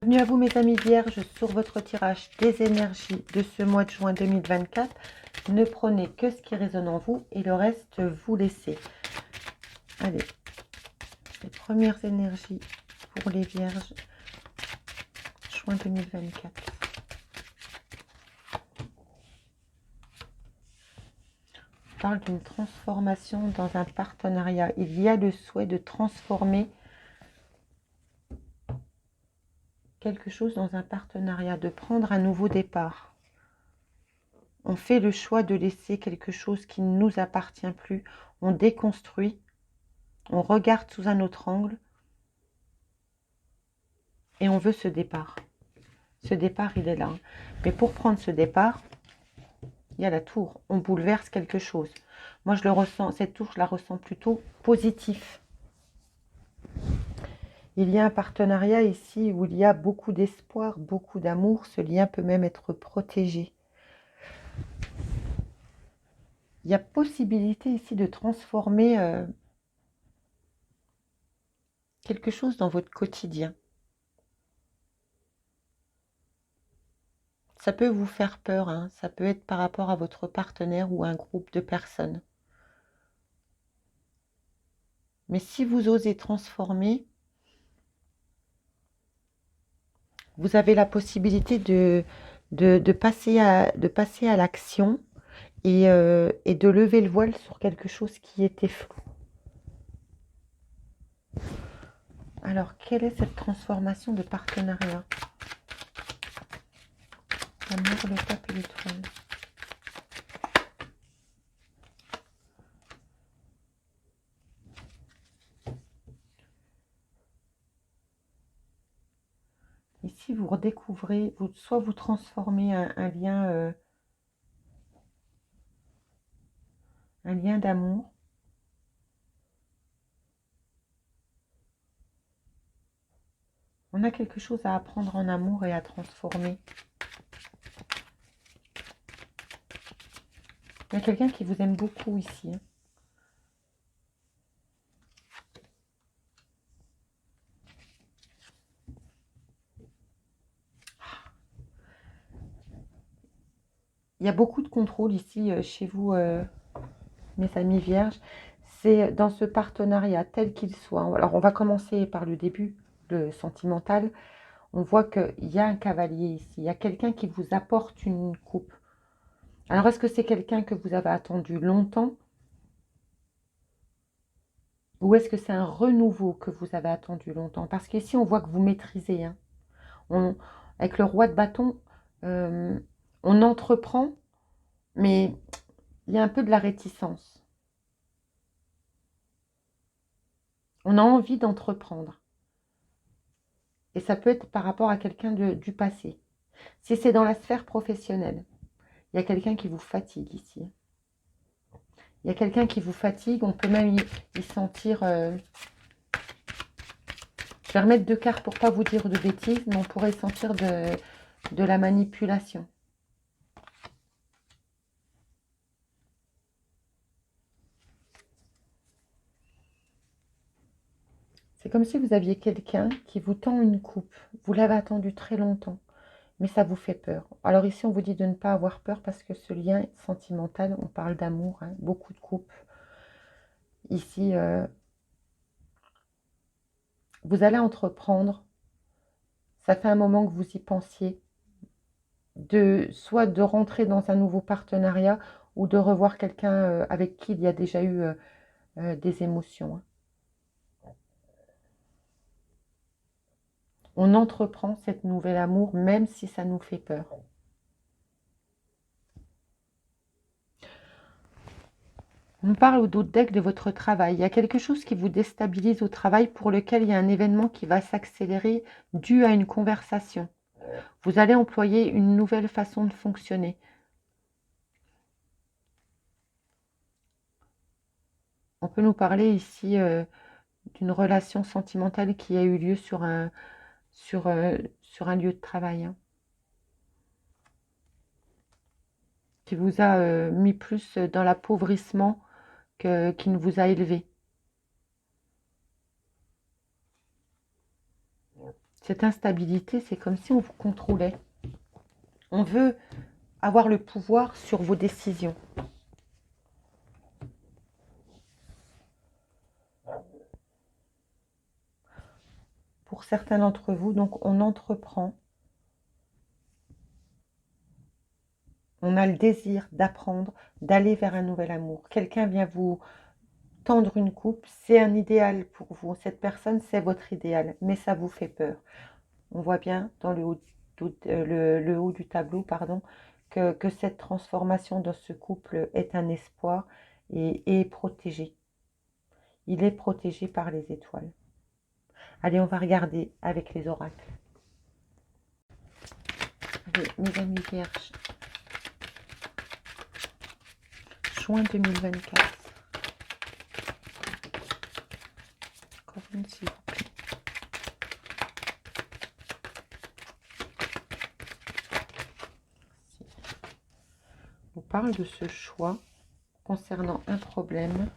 Bienvenue à vous mes amis vierges sur votre tirage des énergies de ce mois de juin 2024. Ne prenez que ce qui résonne en vous et le reste vous laissez. Allez, les premières énergies pour les vierges, juin 2024. On parle d'une transformation dans un partenariat. Il y a le souhait de transformer quelque chose dans un partenariat, de prendre un nouveau départ. On fait le choix de laisser quelque chose qui ne nous appartient plus. On déconstruit, on regarde sous un autre angle et on veut ce départ. Ce départ, il est là. Mais pour prendre ce départ, il y a la tour. On bouleverse quelque chose. Moi, je le ressens, cette tour, je la ressens plutôt positif. Il y a un partenariat ici où il y a beaucoup d'espoir, beaucoup d'amour. Ce lien peut même être protégé. Il y a possibilité ici de transformer quelque chose dans votre quotidien. Ça peut vous faire peur, hein. Ça peut être par rapport à votre partenaire ou un groupe de personnes. Mais si vous osez transformer, vous avez la possibilité de passer à l'action et de lever le voile sur quelque chose qui était flou. Alors, quelle est cette transformation de partenariat? L'amour, le pape et l'étoile. Ici, vous redécouvrez, soit vous transformez un lien d'amour, on a quelque chose à apprendre en amour et à transformer. Il y a quelqu'un qui vous aime beaucoup ici. Hein. Il y a beaucoup de contrôle ici chez vous, mes amis vierges. C'est dans ce partenariat tel qu'il soit. Alors, on va commencer par le début, le sentimental. On voit qu'il y a un cavalier ici. Il y a quelqu'un qui vous apporte une coupe. Alors, est-ce que c'est quelqu'un que vous avez attendu longtemps? Ou est-ce que c'est un renouveau que vous avez attendu longtemps? Parce qu'ici, on voit que vous maîtrisez. Hein. Avec le roi de bâton, on entreprend, mais il y a un peu de la réticence. On a envie d'entreprendre. Et ça peut être par rapport à quelqu'un du passé. Si c'est dans la sphère professionnelle, il y a quelqu'un qui vous fatigue ici. Il y a quelqu'un qui vous fatigue, on peut même y sentir... Je vais remettre 2 cartes pour ne pas vous dire de bêtises, mais on pourrait sentir de la manipulation. C'est comme si vous aviez quelqu'un qui vous tend une coupe. Vous l'avez attendu très longtemps, mais ça vous fait peur. Alors ici, on vous dit de ne pas avoir peur parce que ce lien sentimental, on parle d'amour, hein, beaucoup de coupes. Ici, vous allez entreprendre. Ça fait un moment que vous y pensiez. Soit de rentrer dans un nouveau partenariat ou de revoir quelqu'un avec qui il y a déjà eu des émotions. Hein. On entreprend cette nouvel amour même si ça nous fait peur. On parle au dos de deck de votre travail. Il y a quelque chose qui vous déstabilise au travail pour lequel il y a un événement qui va s'accélérer dû à une conversation. Vous allez employer une nouvelle façon de fonctionner. On peut nous parler ici d'une relation sentimentale qui a eu lieu sur un lieu de travail. Hein, qui vous a mis plus dans l'appauvrissement qui ne vous a élevé. Cette instabilité, c'est comme si on vous contrôlait. On veut avoir le pouvoir sur vos décisions. Pour certains d'entre vous, donc on entreprend. On a le désir d'apprendre, d'aller vers un nouvel amour. Quelqu'un vient vous tendre une coupe, c'est un idéal pour vous. Cette personne, c'est votre idéal, mais ça vous fait peur. On voit bien dans le haut du tableau, pardon, que cette transformation dans ce couple est un espoir et est protégé. Il est protégé par les étoiles. Allez, on va regarder avec les oracles. Allez, mes amis vierges. Juin 2024. Encore une, s'il vous plaît. On parle de ce choix concernant un problème.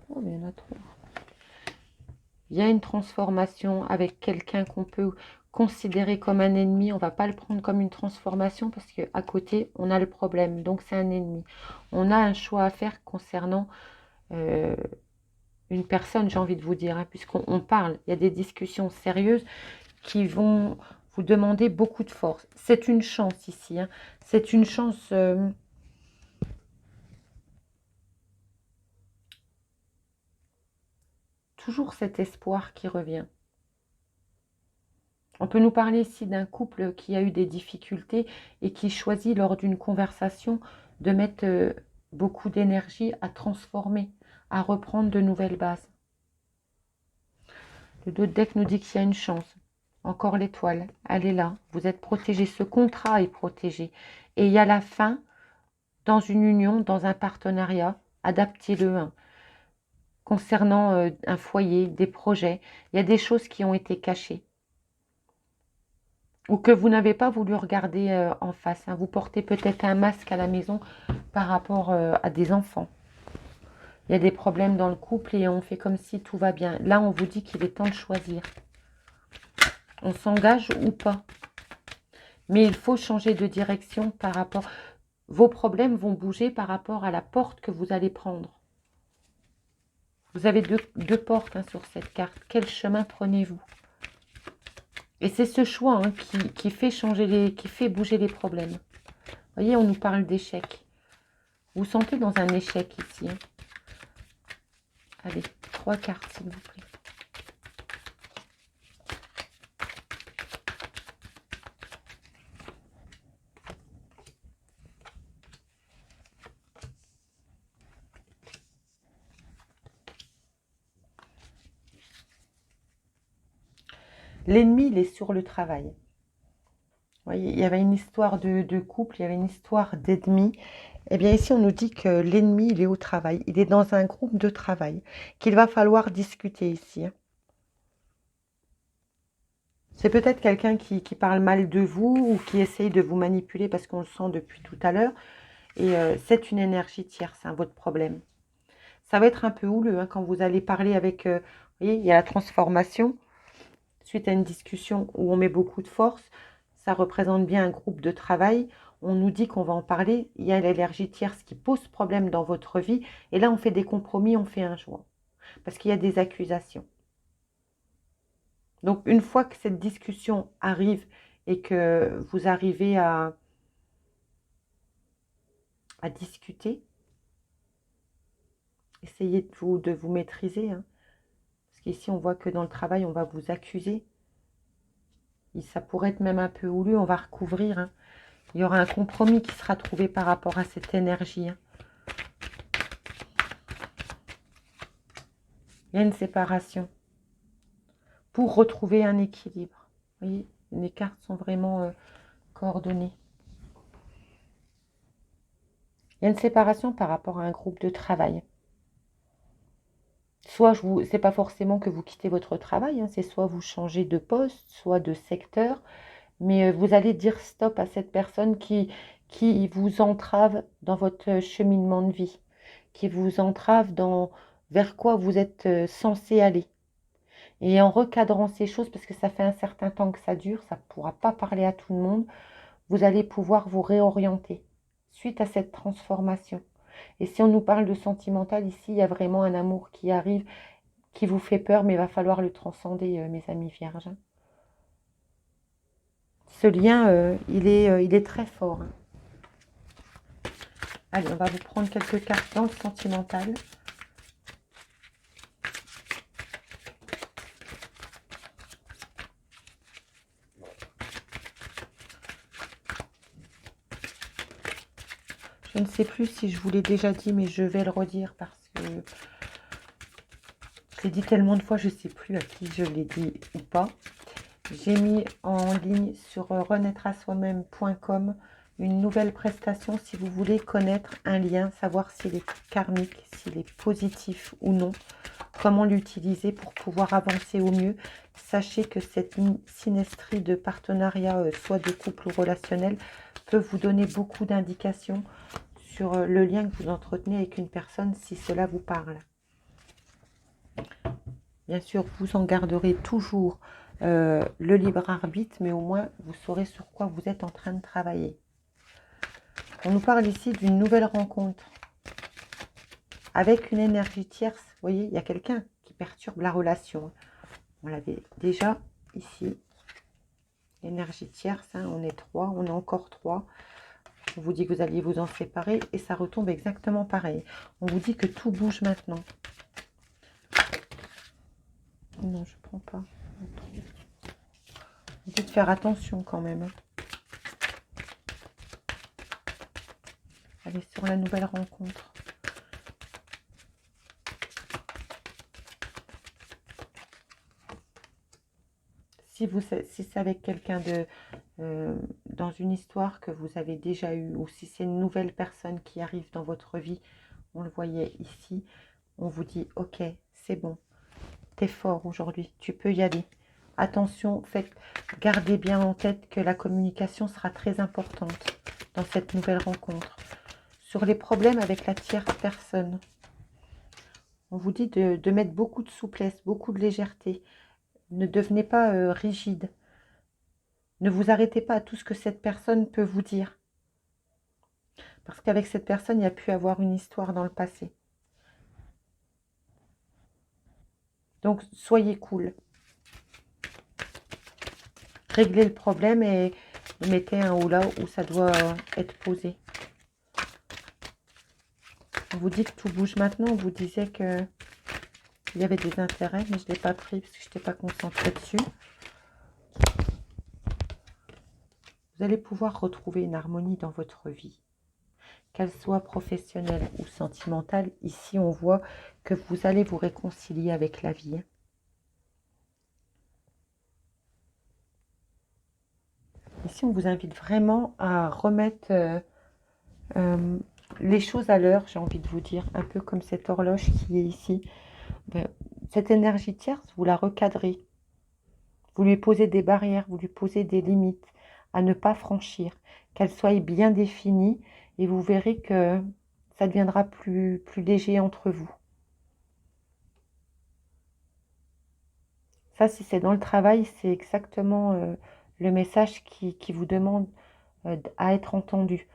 Oh, mais il y en a trop. Il y a une transformation avec quelqu'un qu'on peut considérer comme un ennemi. On ne va pas le prendre comme une transformation parce qu'à côté, on a le problème. Donc, c'est un ennemi. On a un choix à faire concernant une personne, j'ai envie de vous dire, hein, puisqu'on parle. Il y a des discussions sérieuses qui vont vous demander beaucoup de force. C'est une chance ici. Hein. C'est une chance... toujours cet espoir qui revient. On peut nous parler ici d'un couple qui a eu des difficultés et qui choisit lors d'une conversation de mettre beaucoup d'énergie à transformer, à reprendre de nouvelles bases. Le dos de deck nous dit qu'il y a une chance. Encore l'étoile, elle est là. Vous êtes protégé, ce contrat est protégé. Et il y a la fin dans une union, dans un partenariat. Adaptez-le. Hein. Concernant un foyer, des projets, il y a des choses qui ont été cachées. Ou que vous n'avez pas voulu regarder en face. Hein. Vous portez peut-être un masque à la maison par rapport à des enfants. Il y a des problèmes dans le couple et on fait comme si tout va bien. Là, on vous dit qu'il est temps de choisir. On s'engage ou pas. Mais il faut changer de direction par rapport... Vos problèmes vont bouger par rapport à la porte que vous allez prendre. Vous avez deux portes hein, sur cette carte. Quel chemin prenez-vous? Et c'est ce choix hein, qui fait qui fait bouger les problèmes. Vous voyez, on nous parle d'échec. Vous sentez dans un échec ici. Hein. Allez, 3 cartes, s'il vous plaît. L'ennemi, il est sur le travail. Vous voyez, il y avait une histoire de couple, il y avait une histoire d'ennemi. Eh bien, ici, on nous dit que l'ennemi, il est au travail. Il est dans un groupe de travail, qu'il va falloir discuter ici. Hein. C'est peut-être quelqu'un qui parle mal de vous ou qui essaye de vous manipuler parce qu'on le sent depuis tout à l'heure. Et c'est une énergie tierce, hein, votre problème. Ça va être un peu houleux hein, quand vous allez parler avec... vous voyez, il y a la transformation. Suite à une discussion où on met beaucoup de force, ça représente bien un groupe de travail. On nous dit qu'on va en parler. Il y a l'énergie tierce qui pose problème dans votre vie. Et là, on fait des compromis, on fait un choix. Parce qu'il y a des accusations. Donc, une fois que cette discussion arrive et que vous arrivez à discuter, essayez de vous maîtriser. Hein. Parce qu'ici, on voit que dans le travail, on va vous accuser. Et ça pourrait être même un peu houleux, on va recouvrir. Hein. Il y aura un compromis qui sera trouvé par rapport à cette énergie. Hein. Il y a une séparation pour retrouver un équilibre. Vous voyez, les cartes sont vraiment coordonnées. Il y a une séparation par rapport à un groupe de travail. Soit, c'est pas forcément que vous quittez votre travail, hein, c'est soit vous changez de poste, soit de secteur, mais vous allez dire stop à cette personne qui vous entrave dans votre cheminement de vie, qui vous entrave vers quoi vous êtes censé aller. Et en recadrant ces choses, parce que ça fait un certain temps que ça dure, ça ne pourra pas parler à tout le monde, vous allez pouvoir vous réorienter suite à cette transformation. Et si on nous parle de sentimental, ici, il y a vraiment un amour qui arrive, qui vous fait peur, mais il va falloir le transcender, mes amis vierges. Ce lien, il est très fort. Allez, on va vous prendre quelques cartes dans le sentimental. Je ne sais plus si je vous l'ai déjà dit, mais je vais le redire parce que je l'ai dit tellement de fois, je ne sais plus à qui je l'ai dit ou pas. J'ai mis en ligne sur renaître-à-soi-même.com une nouvelle prestation si vous voulez connaître un lien, savoir s'il est karmique, s'il est positif ou non, comment l'utiliser pour pouvoir avancer au mieux. Sachez que cette synestrie de partenariat, soit de couple ou relationnel, peut vous donner beaucoup d'indications sur le lien que vous entretenez avec une personne si cela vous parle. Bien sûr, vous en garderez toujours le libre arbitre, mais au moins vous saurez sur quoi vous êtes en train de travailler. On nous parle ici d'une nouvelle rencontre avec une énergie tierce. Vous voyez, il y a quelqu'un qui perturbe la relation. On l'avait déjà ici. Énergie tierce, hein, on est 3, on est encore 3. On vous dit que vous alliez vous en séparer et ça retombe exactement pareil. On vous dit que tout bouge maintenant. Non, je ne prends pas. On dit de faire attention quand même. Allez, sur la nouvelle rencontre. Si c'est avec quelqu'un dans une histoire que vous avez déjà eue, ou si c'est une nouvelle personne qui arrive dans votre vie, on le voyait ici, on vous dit, ok, c'est bon, t'es fort aujourd'hui, tu peux y aller. Attention, gardez bien en tête que la communication sera très importante dans cette nouvelle rencontre. Sur les problèmes avec la tierce personne, on vous dit de mettre beaucoup de souplesse, beaucoup de légèreté. Ne devenez pas rigide. Ne vous arrêtez pas à tout ce que cette personne peut vous dire. Parce qu'avec cette personne, il y a pu avoir une histoire dans le passé. Donc, soyez cool. Réglez le problème et mettez un haut là où ça doit être posé. On vous dit que tout bouge maintenant. On vous disait qu'il y avait des intérêts, mais je ne l'ai pas pris parce que je n'étais pas concentrée dessus. Vous allez pouvoir retrouver une harmonie dans votre vie. Qu'elle soit professionnelle ou sentimentale, ici on voit que vous allez vous réconcilier avec la vie. Ici on vous invite vraiment à remettre les choses à l'heure, j'ai envie de vous dire, un peu comme cette horloge qui est ici. Cette énergie tierce, vous la recadrez. Vous lui posez des barrières, vous lui posez des limites à ne pas franchir, qu'elles soient bien définies et vous verrez que ça deviendra plus léger entre vous. Ça, si c'est dans le travail, c'est exactement le message qui vous demande à être entendu.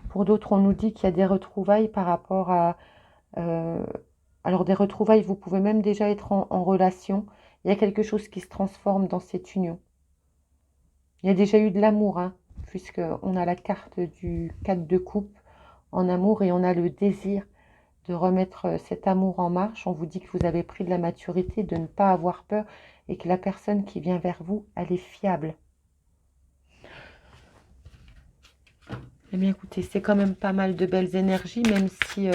Pour d'autres, on nous dit qu'il y a des retrouvailles par rapport à... alors, des retrouvailles, vous pouvez même déjà être en relation. Il y a quelque chose qui se transforme dans cette union. Il y a déjà eu de l'amour, hein, puisqu'on a la carte du 4 de coupe en amour et on a le désir de remettre cet amour en marche. On vous dit que vous avez pris de la maturité, de ne pas avoir peur et que la personne qui vient vers vous, elle est fiable. Eh bien écoutez, c'est quand même pas mal de belles énergies, même si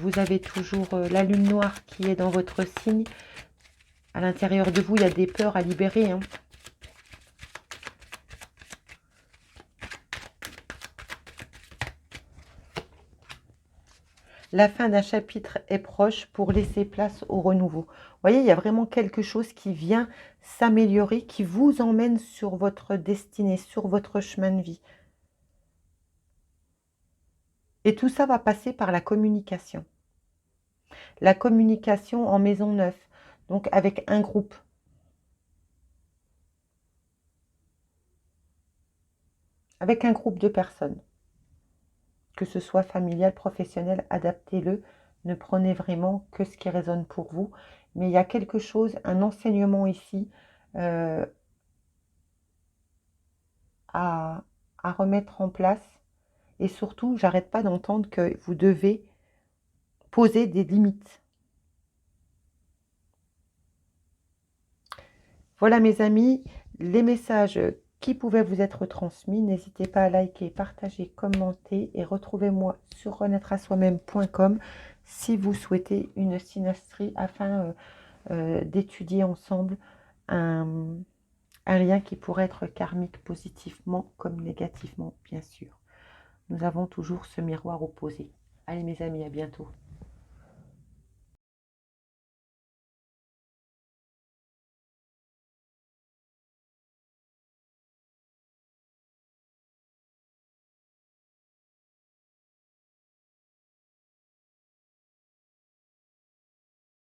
vous avez toujours la lune noire qui est dans votre signe. À l'intérieur de vous, il y a des peurs à libérer, hein. La fin d'un chapitre est proche pour laisser place au renouveau. Vous voyez, il y a vraiment quelque chose qui vient s'améliorer, qui vous emmène sur votre destinée, sur votre chemin de vie. Et tout ça va passer par la communication. La communication en maison neuve, donc avec un groupe. avec un groupe de personnes, que ce soit familial, professionnel, adaptez-le. Ne prenez vraiment que ce qui résonne pour vous. Mais il y a quelque chose, un enseignement ici à, à remettre en place. Et surtout, j'arrête pas d'entendre que vous devez poser des limites. Voilà mes amis, les messages qui pouvaient vous être transmis. N'hésitez pas à liker, partager, commenter et retrouvez-moi sur renaître-à-soi-même.com si vous souhaitez une synastrie afin d'étudier ensemble un lien qui pourrait être karmique positivement comme négativement, bien sûr. Nous avons toujours ce miroir opposé. Allez mes amis, à bientôt.